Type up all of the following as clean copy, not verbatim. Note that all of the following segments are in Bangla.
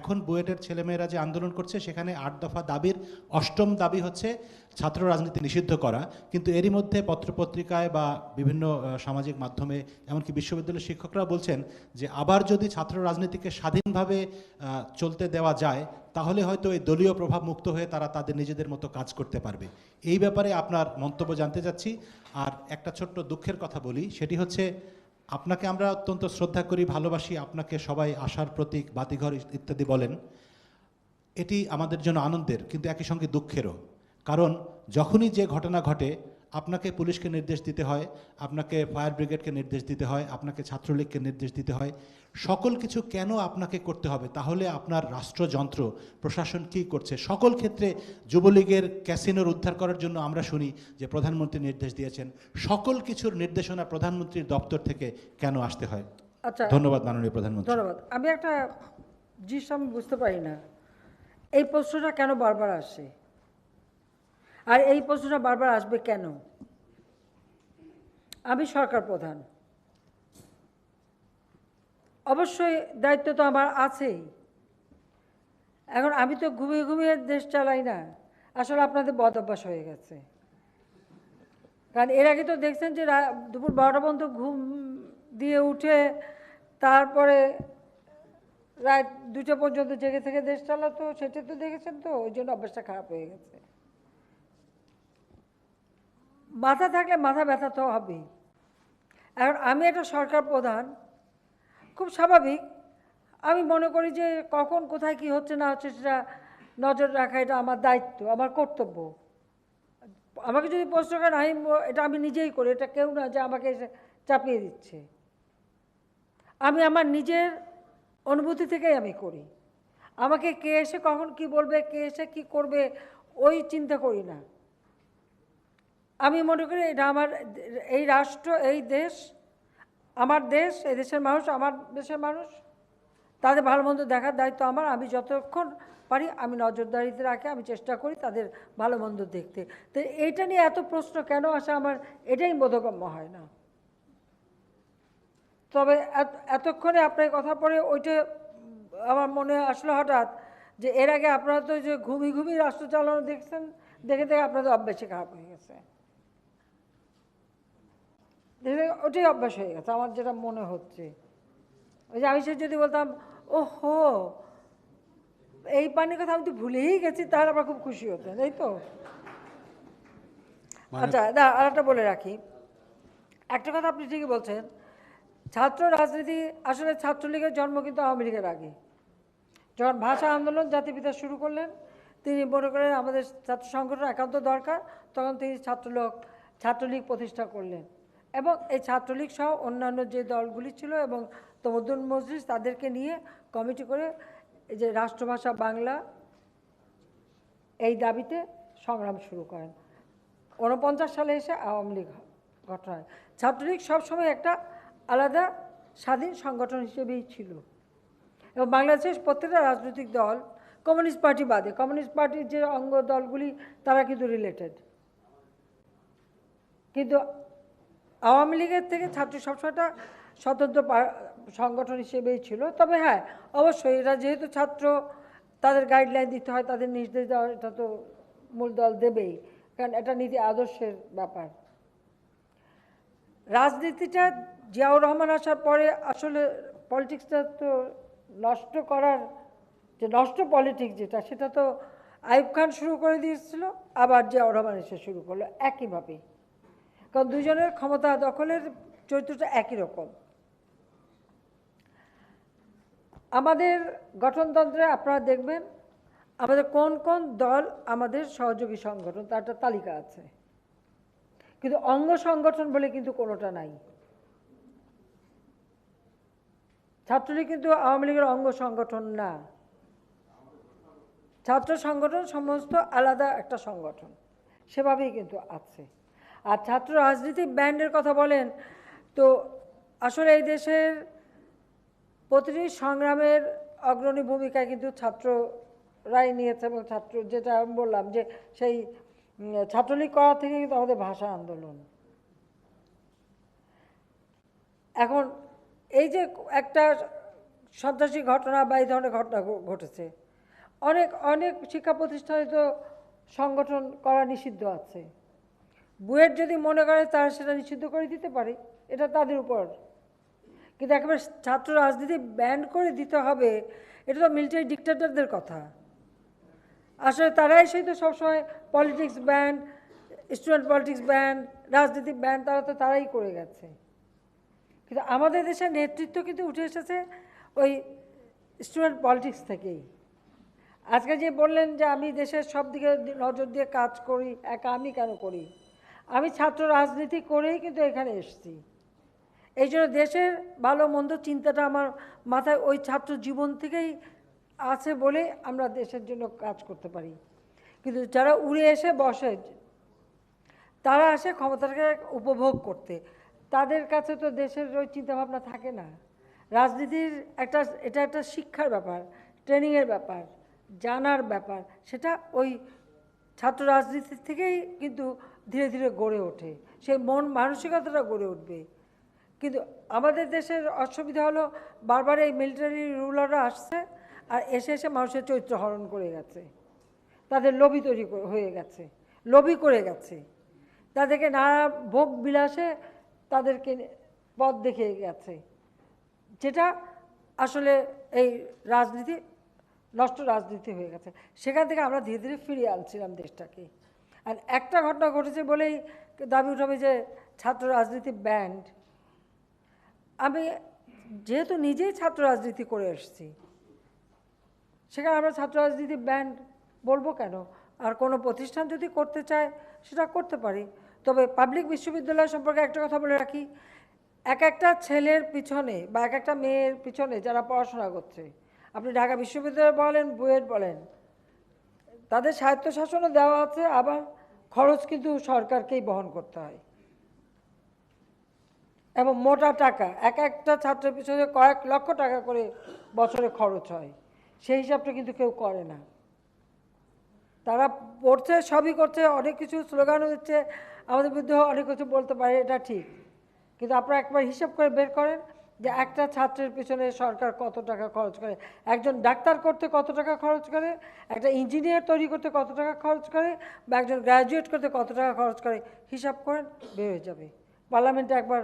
এখন বুয়েটের ছেলেমেয়েরা যে আন্দোলন করছে সেখানে 8 দফা দাবির 8ম দাবি হচ্ছে ছাত্র রাজনীতি নিষিদ্ধ করা, কিন্তু এরই মধ্যে পত্রপত্রিকায় বা বিভিন্ন সামাজিক মাধ্যমে এমনকি বিশ্ববিদ্যালয়ের শিক্ষকরা বলছেন যে আবার যদি ছাত্র রাজনীতিকে স্বাধীনভাবে চলতে দেওয়া যায় তাহলে হয়তো এই দলীয় প্রভাব মুক্ত হয়ে তারা তাদের নিজেদের মতো কাজ করতে পারবে। এই ব্যাপারে আপনার মন্তব্য জানতে চাচ্ছি। আর একটা ছোট্ট দুঃখের কথা বলি, সেটি হচ্ছে আপনাকে আমরা অত্যন্ত শ্রদ্ধা করি, ভালোবাসি, আপনাকে সবাই আশার প্রতীক, বাতিঘর ইত্যাদি বলেন। এটি আমাদের জন্য আনন্দের, কিন্তু একই সঙ্গে দুঃখেরও। কারণ যখনই যে ঘটনা ঘটে আপনাকে পুলিশকে নির্দেশ দিতে হয়, আপনাকে ফায়ার ব্রিগেডকে নির্দেশ দিতে হয়, আপনাকে ছাত্রলীগকে নির্দেশ দিতে হয়। সকল কিছু কেন আপনাকে করতে হবে? তাহলে আপনার রাষ্ট্রযন্ত্র, প্রশাসন কী করছে? সকল ক্ষেত্রে যুবলীগের ক্যাসিনোর উদ্ধার করার জন্য আমরা শুনি যে প্রধানমন্ত্রী নির্দেশ দিয়েছেন। সকল কিছুর নির্দেশনা প্রধানমন্ত্রীর দপ্তর থেকে কেন আসতে হয়? আচ্ছা, ধন্যবাদ মাননীয় প্রধানমন্ত্রী। ধন্যবাদ। আমি একটা জিনিস আমি বুঝতে পারি না, এই প্রশ্নটা কেন বারবার আসে, আর এই প্রশ্নটা বারবার আসবে কেন? আমি সরকার প্রধান, অবশ্যই দায়িত্ব তো আমার আছেই। এখন আমি তো ঘুমিয়ে ঘুমিয়ে দেশ চালাই না, আসলে আপনাদের বদ অভ্যাস হয়ে গেছে। কারণ এর আগে তো দেখছেন যে দুপুর 12টা পর্যন্ত ঘুম দিয়ে উঠে তারপরে রাত 2টা পর্যন্ত জেগে থেকে দেশ চালাতো, সেটা তো দেখেছেন। তো ওই জন্য অভ্যাসটা খারাপ হয়ে গেছে। মাথা থাকলে মাথা ব্যথা তো হবেই। এখন আমি একটা সরকার প্রধান, খুব স্বাভাবিক আমি মনে করি যে কখন কোথায় কি হচ্ছে না হচ্ছে সেটা নজর রাখা এটা আমার দায়িত্ব, আমার কর্তব্য। আমাকে যদি প্রশ্ন করেন এটা আমি নিজেই করি, এটা কেউ না যে আমাকে এসে চাপিয়ে দিচ্ছে। আমি আমার নিজের অনুভূতি থেকেই আমি করি। আমাকে কে এসে কখন কি বলবে, কে এসে কি করবে, ওই চিন্তা করি না। আমি মনে করি এটা আমার, এই রাষ্ট্র, এই দেশ আমার দেশ, এই দেশের মানুষ আমার দেশের মানুষ, তাদের ভালো মন্দ দেখার দায়িত্ব আমার। আমি যতক্ষণ পারি আমি নজরদারিতে রাখি, আমি চেষ্টা করি তাদের ভালো মন্দ দেখতে। তো এইটা নিয়ে এত প্রশ্ন কেন আসে আমার এটাই বোধগম্য হয় না। তবে এতক্ষণে আপনার কথা পড়ে ওইটা আমার মনে আসলো হঠাৎ যে এর আগে আপনারা তো যে ঘুমিয়ে রাষ্ট্র চালানো দেখছেন, দেখে দেখে আপনাদের অভ্যাসই খারাপ হয়ে গেছে। ওটাই অভ্যাস হয়ে গেছে আমার যেটা মনে হচ্ছে। ওই যে আমি সে যদি বলতাম ও হো এই পানির কথা আমি তো ভুলেই গেছি, তাহলে আমরা খুব খুশি হতো, তাই তো? আচ্ছা, আর একটা বলে রাখি, একটা কথা আপনি ঠিকই বলছেন, ছাত্র রাজনীতি আসলে ছাত্রলীগের জন্ম কিন্তু আওয়ামী লীগের আগে। যখন ভাষা আন্দোলন জাতিপিতা শুরু করলেন, তিনি মনে করেন আমাদের ছাত্র সংগঠন একান্ত দরকার, তখন তিনি ছাত্রলীগ প্রতিষ্ঠা করলেন। এবং এই ছাত্রলীগ সহ অন্যান্য যে দলগুলি ছিল এবং তমদ্দুন মজলিস তাদেরকে নিয়ে কমিটি করে এই যে রাষ্ট্রভাষা বাংলা এই দাবিতে সংগ্রাম শুরু করেন। 49 সালে এসে আওয়ামী লীগ গঠন হয়। ছাত্রলীগ সবসময় একটা আলাদা স্বাধীন সংগঠন হিসেবেই ছিল এবং বাংলাদেশের প্রত্যেকটা রাজনৈতিক দল, কমিউনিস্ট পার্টি বাদে, কমিউনিস্ট পার্টির যে অঙ্গ দলগুলি তারা কিন্তু রিলেটেড, কিন্তু আওয়ামী লীগের থেকে ছাত্র সবসময়টা স্বতন্ত্র সংগঠন হিসেবেই ছিল। তবে হ্যাঁ, অবশ্যই এরা যেহেতু ছাত্র, তাদের গাইডলাইন দিতে হয়, তাদের নির্দেশ দেওয়া, এটা তো মূল দল দেবেই, কারণ এটা নীতি আদর্শের ব্যাপার। রাজনীতিটা জিয়াউর রহমান আসার পরে আসলে পলিটিক্সটা তো নষ্ট করার যে নষ্ট পলিটিক্স যেটা, সেটা তো আইয়ুব খান শুরু করে দিয়েছিল, আবার জিয়াউর রহমান এসে শুরু করলো একইভাবে। কারণ দুজনের ক্ষমতা দখলের চরিত্রটা একই রকম। আমাদের গঠনতন্ত্রে আপনারা দেখবেন আমাদের কোন কোন দল আমাদের সহযোগী সংগঠন তার একটা তালিকা আছে, কিন্তু অঙ্গ সংগঠন বলে কিন্তু কোনোটা নাই। ছাত্রলীগ কিন্তু আওয়ামী লীগের অঙ্গ সংগঠন না, ছাত্র সংগঠন সমস্ত আলাদা একটা সংগঠন, সেভাবেই কিন্তু আছে। আর ছাত্র রাজনীতি ব্যান্ডের কথা বলেন, তো আসলে এই দেশের প্রতিটি সংগ্রামের অগ্রণী ভূমিকা কিন্তু ছাত্ররাই নিয়েছে এবং ছাত্র, যেটা আমি বললাম যে সেই ছাত্রলীগ করা থেকে কিন্তু আমাদের ভাষা আন্দোলন। এখন এই যে একটা সন্ত্রাসী ঘটনা বা এই ধরনের ঘটনা ঘটেছে। অনেক অনেক শিক্ষা প্রতিষ্ঠানে তো সংগঠন করা নিষিদ্ধ আছে। বুয়েট যদি মনে করে তারা সেটা নিষিদ্ধ করে দিতে পারে, এটা তাদের উপর। কিন্তু একেবারে ছাত্র রাজনীতি ব্যান করে দিতে হবে, এটা তো মিলিটারি ডিক্টেটরদের কথা। আসলে তারাই সেই তো সবসময় politics ban, student politics ban, রাজনীতি ব্যান, তারা তো তারাই করে গেছে। কিন্তু আমাদের দেশের নেতৃত্ব কিন্তু উঠে এসেছে ওই স্টুডেন্ট পলিটিক্স থেকেই। আজকে যে বললেন যে আমি দেশের সব দিকে নজর দিয়ে কাজ করি, একা আমি কেন করি? আমি ছাত্র রাজনীতি করেই কিন্তু এখানে এসেছি। এই জন্য দেশের ভালো মন্দ চিন্তাটা আমার মাথায় ওই ছাত্র জীবন থেকেই আছে বলে আমরা দেশের জন্য কাজ করতে পারি। কিন্তু যারা উড়ে এসে বসে, তারা আসে ক্ষমতাটাকে উপভোগ করতে, তাদের কাছে তো দেশের ওই চিন্তাভাবনা থাকে না। রাজনীতির এটা একটা শিক্ষার ব্যাপার, ট্রেনিংয়ের ব্যাপার, জানার ব্যাপার। সেটা ওই ছাত্র রাজনীতির থেকেই কিন্তু ধীরে ধীরে গড়ে ওঠে, সেই মন মানসিকতাটা গড়ে উঠবে। কিন্তু আমাদের দেশের অসুবিধা হলো বারবার এই মিলিটারি রুলাররা আসছে আর এসে এসে মানুষের চরিত্র হরণ করে গেছে, তাদের লোভী তৈরি হয়ে গেছে, লোভী করে গেছে, তাদেরকে নানা ভোগ বিলাসে তাদেরকে পথ দেখিয়ে গেছে, যেটা আসলে এই রাজনীতি নষ্ট রাজনীতি হয়ে গেছে। সেখান থেকে আমরা ধীরে ধীরে ফিরিয়ে আনছিলাম দেশটাকে। আর একটা ঘটনা ঘটেছে বলেই দাবি উঠাবে যে ছাত্র রাজনীতি ব্যান্ড। আমি যেহেতু নিজেই ছাত্র রাজনীতি করে এসেছি, সেখানে আমরা ছাত্র রাজনীতি ব্যান্ড বলবো কেন? আর কোনো প্রতিষ্ঠান যদি করতে চায় সেটা করতে পারি। তবে পাবলিক বিশ্ববিদ্যালয় সম্পর্কে একটা কথা বলে রাখি, এক একটা ছেলের পিছনে বা এক একটা মেয়ের পিছনে যারা পড়াশোনা করছে, আপনি ঢাকা বিশ্ববিদ্যালয় বলেন, বুয়েট বলেন, তাদের স্বায়ত্তশাসনও দেওয়া আছে, আবার খরচ কিন্তু সরকারকেই বহন করতে হয় এবং মোটা টাকা। এক একটা ছাত্রের পিছনে কয়েক লক্ষ টাকা করে বছরে খরচ হয়, সেই হিসাবটা কিন্তু কেউ করে না। তারা পড়ছে, সবই করছে, অনেক কিছু স্লোগানও দিচ্ছে, আমাদের বিরুদ্ধে অনেক কিছু বলতে পারে, এটা ঠিক। কিন্তু আপনারা একবার হিসাব করে বের করেন যে একটা ছাত্রের পিছনে সরকার কত টাকা খরচ করে, একজন ডাক্তার করতে কত টাকা খরচ করে, একটা ইঞ্জিনিয়ার তৈরি করতে কত টাকা খরচ করে, বা একজন গ্র্যাজুয়েট করতে কত টাকা খরচ করে, হিসাব করেন, বের হয়ে যাবে। পার্লামেন্টে একবার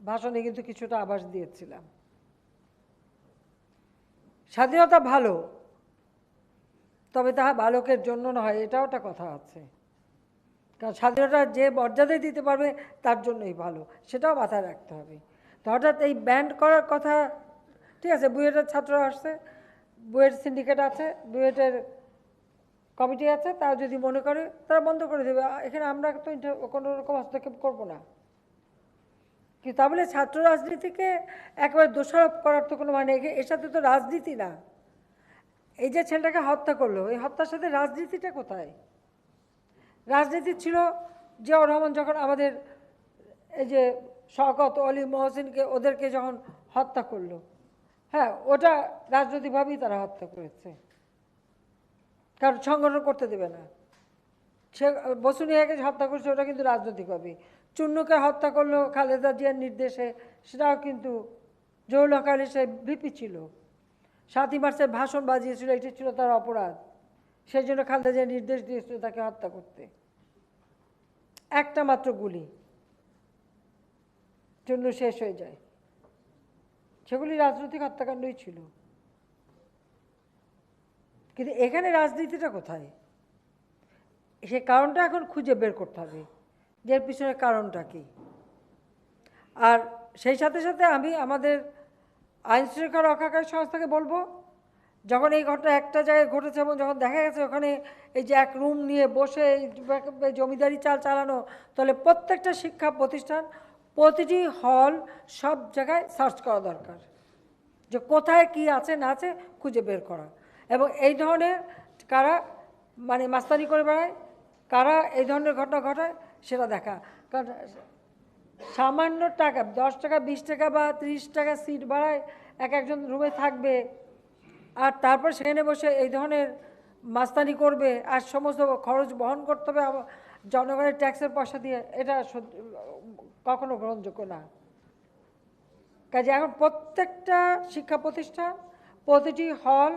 ভাষণে কিন্তু কিছুটা আভাস দিয়েছিলাম। স্বাধীনতা ভালো, তবে তাহা বালকের জন্য নয়, এটাও একটা কথা আছে। কারণ স্বাধীনতা যে মর্যাদায় দিতে পারবে তার জন্যই ভালো, সেটাও মাথায় রাখতে হবে। তো হঠাৎ এই ব্যান্ড করার কথা, ঠিক আছে, বুয়েটের ছাত্র আসছে, বুয়েট সিন্ডিকেট আছে, বুয়েটের কমিটি আছে, তারা যদি মনে করে তারা বন্ধ করে দেবে, এখানে আমরা তো কোনো রকম হস্তক্ষেপ করবো না। কি তা বলে ছাত্র রাজনীতিকে একবার দোষারোপ করার তো কোনো মানে, এর সাথে তো রাজনীতি না। এই যে ছেলেটাকে হত্যা করলো, এই হত্যার সাথে রাজনীতিটা কোথায়? রাজনীতি ছিল জিয়াউর রহমান যখন আমাদের এই যে শওকত, অলি, মহসিনকে, ওদেরকে যখন হত্যা করলো, হ্যাঁ, ওটা রাজনৈতিকভাবেই তারা হত্যা করেছে, কারণ সংগঠন করতে দেবে না। সে বসুনিয়াকে হত্যা করছে, ওটা কিন্তু রাজনৈতিকভাবে। চুন্নুকে হত্যা করলো খালেদা জিয়ার নির্দেশে, সেটাও কিন্তু জহুরুল হক আলী সাহেব ভিপি ছিল, 7ই মার্চের ভাষণ বাজিয়েছিল, এটি ছিল তার অপরাধ, সেই জন্য খালেদা জিয়া নির্দেশ দিয়েছিল তাকে হত্যা করতে। একটা মাত্র গুলি, চুন্নু শেষ হয়ে যায়। সেগুলি রাজনৈতিক হত্যাকাণ্ডই ছিল। কিন্তু এখানে রাজনীতিটা কোথায়? সে কারণটা এখন খুঁজে বের করতে হবে, যে এর পিছনে কারণটা কী। আর সেই সাথে সাথে আমি আমাদের আইন শৃঙ্খলা রক্ষাকারী সংস্থাকে বলবো, যখন এই ঘটনা একটা জায়গায় ঘটেছে এবং যখন দেখা গেছে ওখানে এই যে এক রুম নিয়ে বসে জমিদারি চাল চালানো, তাহলে প্রত্যেকটা শিক্ষা প্রতিষ্ঠান, প্রতিটি হল, সব জায়গায় সার্চ করা দরকার, যে কোথায় কি আছে না আছে খুঁজে বের করা, এবং এই ধরনের কারা মানে মাস্তানি করে বেড়ায়, কারা এই ধরনের ঘটনা ঘটায় সেটা দেখা। কারণ সামান্য টাকা, 10 টাকা, 20 টাকা বা 30 টাকা সিট ভাড়ায় একজন রুমে থাকবে, আর তারপর সেখানে বসে এই ধরনের মাস্তানি করবে, আর সমস্ত খরচ বহন করতে হবে জনগণের ট্যাক্সের পয়সা দিয়ে, এটা কখনো গ্রহণযোগ্য না। কাজে এখন প্রত্যেকটা শিক্ষা প্রতিষ্ঠান, প্রতিটি হল,